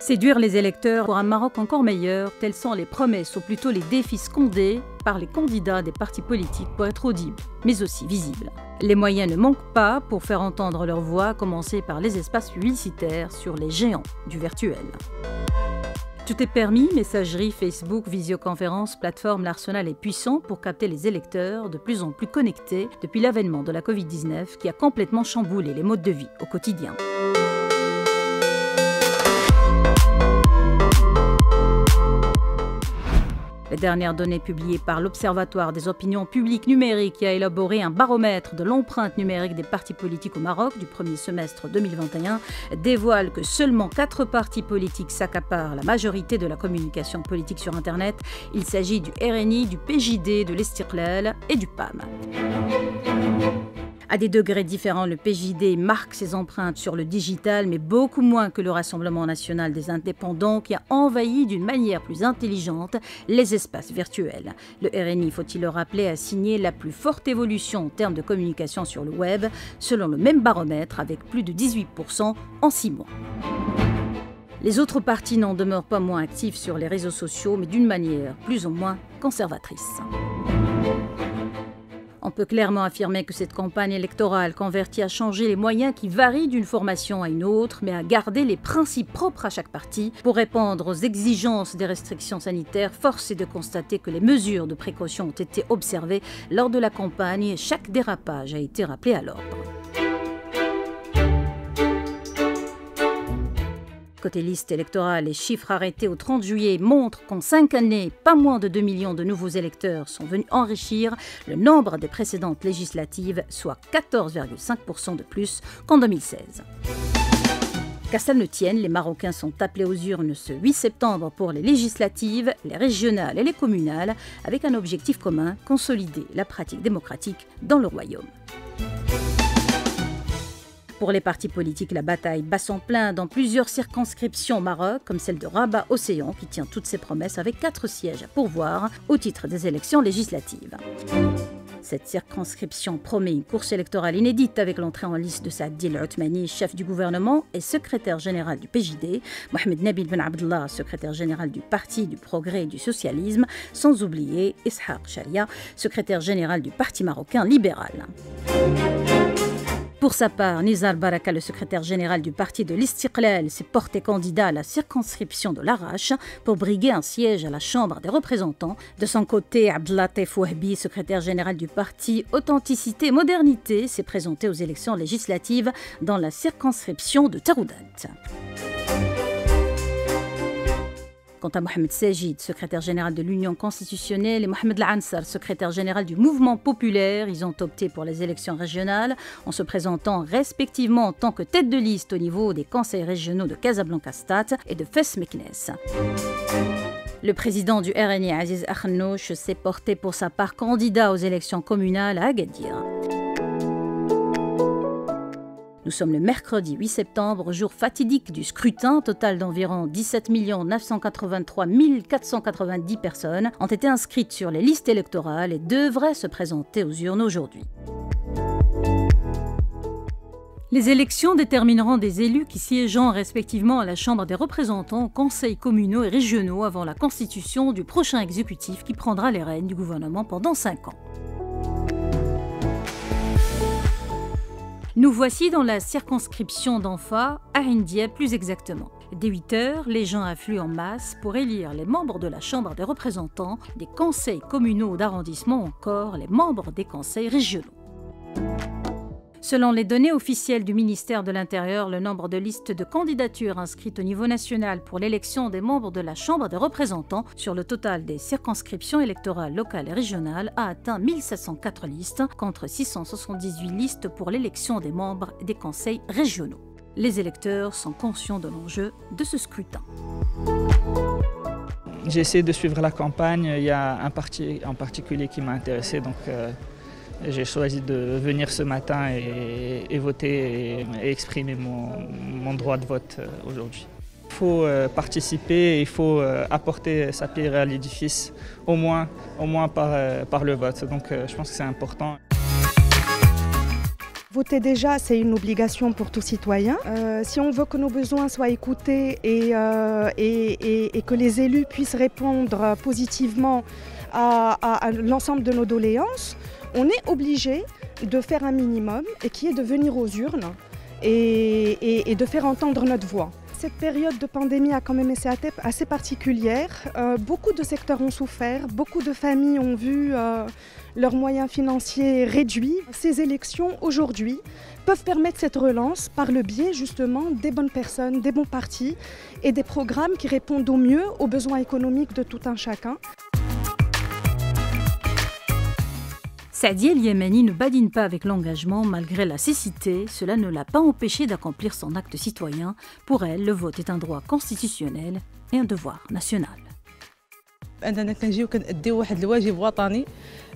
Séduire les électeurs pour un Maroc encore meilleur, telles sont les promesses ou plutôt les défis scandés par les candidats des partis politiques pour être audibles, mais aussi visibles. Les moyens ne manquent pas pour faire entendre leur voix, à commencer par les espaces publicitaires sur les géants du virtuel. Tout est permis, messagerie, Facebook, visioconférence, plateforme, l'arsenal est puissant pour capter les électeurs de plus en plus connectés depuis l'avènement de la Covid-19 qui a complètement chamboulé les modes de vie au quotidien. Les dernières données publiées par l'Observatoire des opinions publiques numériques qui a élaboré un baromètre de l'empreinte numérique des partis politiques au Maroc du premier semestre 2021 dévoilent que seulement 4 partis politiques s'accaparent la majorité de la communication politique sur Internet. Il s'agit du RNI, du PJD, de l'Istiqlal et du PAM. À des degrés différents, le PJD marque ses empreintes sur le digital, mais beaucoup moins que le Rassemblement national des indépendants qui a envahi d'une manière plus intelligente les espaces virtuels. Le RNI, faut-il le rappeler, a signé la plus forte évolution en termes de communication sur le web, selon le même baromètre, avec plus de 18% en 6 mois. Les autres partis n'en demeurent pas moins actifs sur les réseaux sociaux, mais d'une manière plus ou moins conservatrice. On peut clairement affirmer que cette campagne électorale convertit à changer les moyens qui varient d'une formation à une autre, mais à garder les principes propres à chaque parti pour répondre aux exigences des restrictions sanitaires. Force est de constater que les mesures de précaution ont été observées lors de la campagne et chaque dérapage a été rappelé à l'ordre. Côté liste électorale, les chiffres arrêtés au 30 juillet montrent qu'en 5 années, pas moins de 2 millions de nouveaux électeurs sont venus enrichir le nombre des précédentes législatives, soit 14,5% de plus qu'en 2016. Qu'à ça ne tienne, les Marocains sont appelés aux urnes ce 8 septembre pour les législatives, les régionales et les communales, avec un objectif commun, consolider la pratique démocratique dans le royaume. Pour les partis politiques, la bataille bat son plein dans plusieurs circonscriptions au Maroc, comme celle de Rabat-Océan, qui tient toutes ses promesses avec 4 sièges à pourvoir au titre des élections législatives. Cette circonscription promet une course électorale inédite avec l'entrée en liste de Saad Dil Othmani, chef du gouvernement et secrétaire général du PJD, Mohamed Nabil Ben Abdallah, secrétaire général du Parti du Progrès et du Socialisme, sans oublier Ishaq Sharia, secrétaire général du Parti marocain libéral. Pour sa part, Nizar Baraka, le secrétaire général du parti de l'Istiqlal, s'est porté candidat à la circonscription de l'Arrache pour briguer un siège à la Chambre des représentants. De son côté, Abdellatif Wahbi, secrétaire général du parti Authenticité et Modernité, s'est présenté aux élections législatives dans la circonscription de Taroudat. Quant à Mohamed Sajid, secrétaire général de l'Union constitutionnelle, et Mohamed Lansar, secrétaire général du Mouvement populaire, ils ont opté pour les élections régionales en se présentant respectivement en tant que tête de liste au niveau des conseils régionaux de Casablanca-Stade et de Fès-Meknès. Le président du RNI, Aziz Akhnouch, s'est porté pour sa part candidat aux élections communales à Agadir. Nous sommes le mercredi 8 septembre, jour fatidique du scrutin. Total d'environ 17 983 490 personnes ont été inscrites sur les listes électorales et devraient se présenter aux urnes aujourd'hui. Les élections détermineront des élus qui siégeront respectivement à la Chambre des représentants, aux conseils communaux et régionaux avant la constitution du prochain exécutif qui prendra les rênes du gouvernement pendant 5 ans. Nous voici dans la circonscription d'Anfa, à India plus exactement. Dès 8 heures, les gens affluent en masse pour élire les membres de la Chambre des représentants, des conseils communaux d'arrondissement ou encore les membres des conseils régionaux. Selon les données officielles du ministère de l'Intérieur, le nombre de listes de candidatures inscrites au niveau national pour l'élection des membres de la Chambre des représentants sur le total des circonscriptions électorales locales et régionales a atteint 1704 listes, contre 678 listes pour l'élection des membres des conseils régionaux. Les électeurs sont conscients de l'enjeu de ce scrutin. J'ai essayé de suivre la campagne, il y a un parti en particulier qui m'a intéressé, donc j'ai choisi de venir ce matin et voter et exprimer mon droit de vote aujourd'hui. Il faut participer, il faut apporter sa pierre à l'édifice, au moins par le vote. Donc je pense que c'est important. Voter déjà, c'est une obligation pour tout citoyen. Si on veut que nos besoins soient écoutés et que les élus puissent répondre positivement à l'ensemble de nos doléances, on est obligé de faire un minimum et qui est de venir aux urnes et de faire entendre notre voix. Cette période de pandémie a quand même été assez particulière. Beaucoup de secteurs ont souffert, beaucoup de familles ont vu leurs moyens financiers réduits. Ces élections aujourd'hui peuvent permettre cette relance par le biais justement des bonnes personnes, des bons partis et des programmes qui répondent au mieux aux besoins économiques de tout un chacun. Sadia El Yemeni ne badine pas avec l'engagement malgré la cécité. Cela ne l'a pas empêché d'accomplir son acte citoyen. Pour elle, le vote est un droit constitutionnel et un devoir national.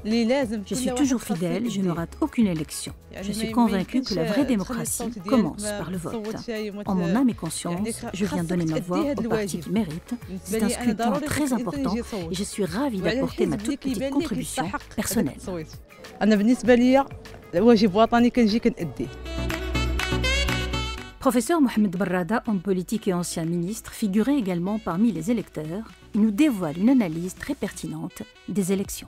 Je suis toujours fidèle, je ne rate aucune élection. Je suis convaincue que la vraie démocratie commence par le vote. En mon âme et conscience, je viens donner ma voix au parti qui mérite. C'est un scrutin très important et je suis ravie d'apporter ma toute petite contribution personnelle. Professeur Mohamed Barrada, homme politique et ancien ministre, figurait également parmi les électeurs. Il nous dévoile une analyse très pertinente des élections.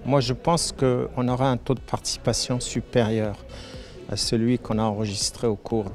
Moi, je pense qu'on aura un taux de participation supérieur à celui qu'on a enregistré au cours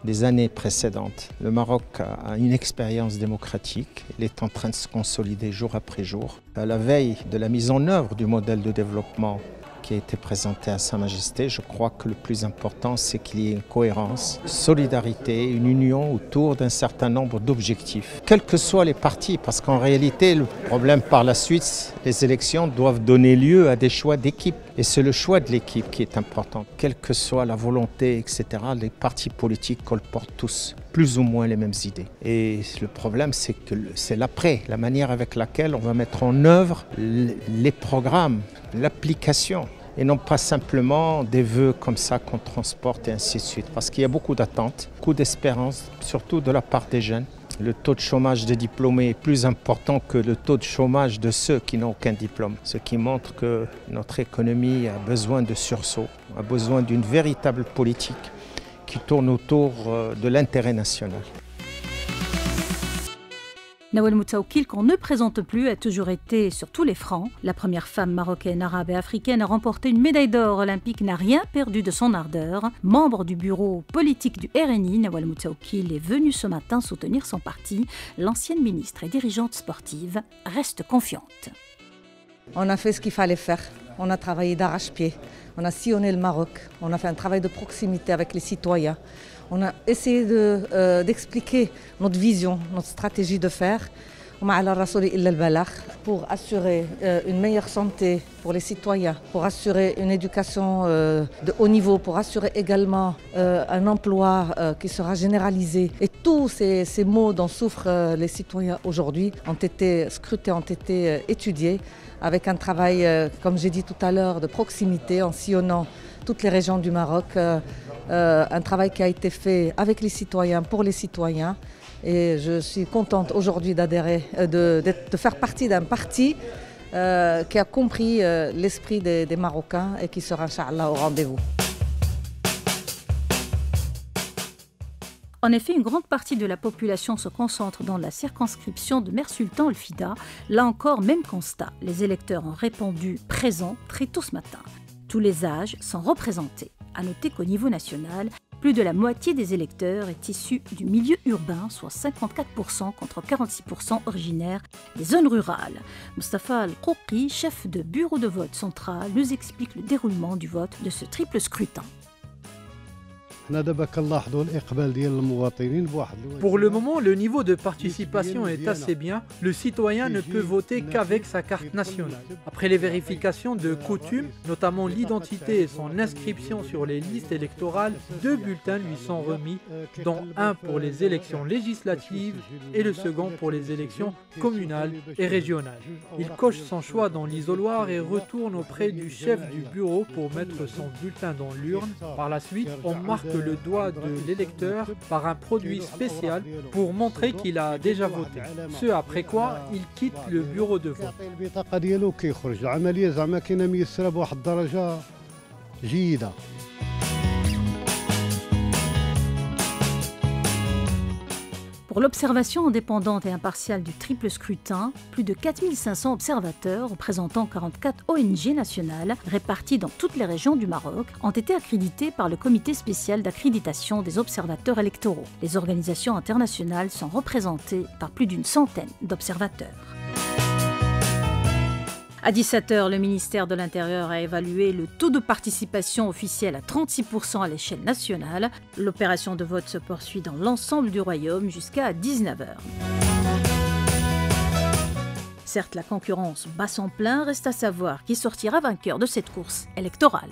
des années précédentes. Le Maroc a une expérience démocratique, il est en train de se consolider jour après jour. À la veille de la mise en œuvre du modèle de développement qui a été présenté à Sa Majesté, je crois que le plus important, c'est qu'il y ait une cohérence, solidarité, une union autour d'un certain nombre d'objectifs, quels que soient les partis, parce qu'en réalité, le problème par la suite, les élections doivent donner lieu à des choix d'équipe. Et c'est le choix de l'équipe qui est important. Quelle que soit la volonté, etc., les partis politiques colportent tous plus ou moins les mêmes idées. Et le problème, c'est que c'est l'après, la manière avec laquelle on va mettre en œuvre les programmes, l'application. Et non pas simplement des vœux comme ça qu'on transporte et ainsi de suite. Parce qu'il y a beaucoup d'attentes, beaucoup d'espérances, surtout de la part des jeunes. Le taux de chômage des diplômés est plus important que le taux de chômage de ceux qui n'ont aucun diplôme. Ce qui montre que notre économie a besoin de sursaut, a besoin d'une véritable politique qui tourne autour de l'intérêt national. Nawal Moutaoukil, qu'on ne présente plus, a toujours été sur tous les fronts. La première femme marocaine, arabe et africaine à remporter une médaille d'or olympique n'a rien perdu de son ardeur. Membre du bureau politique du RNI, Nawal Moutaoukil est venue ce matin soutenir son parti. L'ancienne ministre et dirigeante sportive reste confiante. On a fait ce qu'il fallait faire. On a travaillé d'arrache-pied. On a sillonné le Maroc. On a fait un travail de proximité avec les citoyens. On a essayé d'expliquer notre vision, notre stratégie de faire pour assurer une meilleure santé pour les citoyens, pour assurer une éducation de haut niveau, pour assurer également un emploi qui sera généralisé. Et tous ces maux dont souffrent les citoyens aujourd'hui ont été scrutés, ont été étudiés avec un travail, comme j'ai dit tout à l'heure, de proximité en sillonnant toutes les régions du Maroc. Un travail qui a été fait avec les citoyens, pour les citoyens. Et je suis contente aujourd'hui d'adhérer, de faire partie d'un parti qui a compris l'esprit des Marocains et qui sera, Inch'Allah, au rendez-vous. En effet, une grande partie de la population se concentre dans la circonscription de Mer-Sultan El-Fida. Là encore, même constat. Les électeurs ont répondu présents très tôt ce matin. Tous les âges sont représentés. À noter qu'au niveau national, plus de la moitié des électeurs est issue du milieu urbain, soit 54% contre 46% originaires des zones rurales. Moustapha Al-Qouqi, chef de bureau de vote central, nous explique le déroulement du vote de ce triple scrutin. Pour le moment, le niveau de participation est assez bien. Le citoyen ne peut voter qu'avec sa carte nationale. Après les vérifications de coutume, notamment l'identité et son inscription sur les listes électorales, 2 bulletins lui sont remis, dont un pour les élections législatives et le second pour les élections communales et régionales. Il coche son choix dans l'isoloir et retourne auprès du chef du bureau pour mettre son bulletin dans l'urne. Par la suite, on marque le doigt de l'électeur par un produit spécial pour montrer qu'il a déjà voté. Ce après quoi, il quitte le bureau de vote. Pour l'observation indépendante et impartiale du triple scrutin, plus de 4500 observateurs représentant 44 ONG nationales réparties dans toutes les régions du Maroc ont été accrédités par le Comité spécial d'accréditation des observateurs électoraux. Les organisations internationales sont représentées par plus d'une centaine d'observateurs. À 17h, le ministère de l'Intérieur a évalué le taux de participation officielle à 36% à l'échelle nationale. L'opération de vote se poursuit dans l'ensemble du royaume jusqu'à 19h. Certes, la concurrence bat son plein, reste à savoir qui sortira vainqueur de cette course électorale.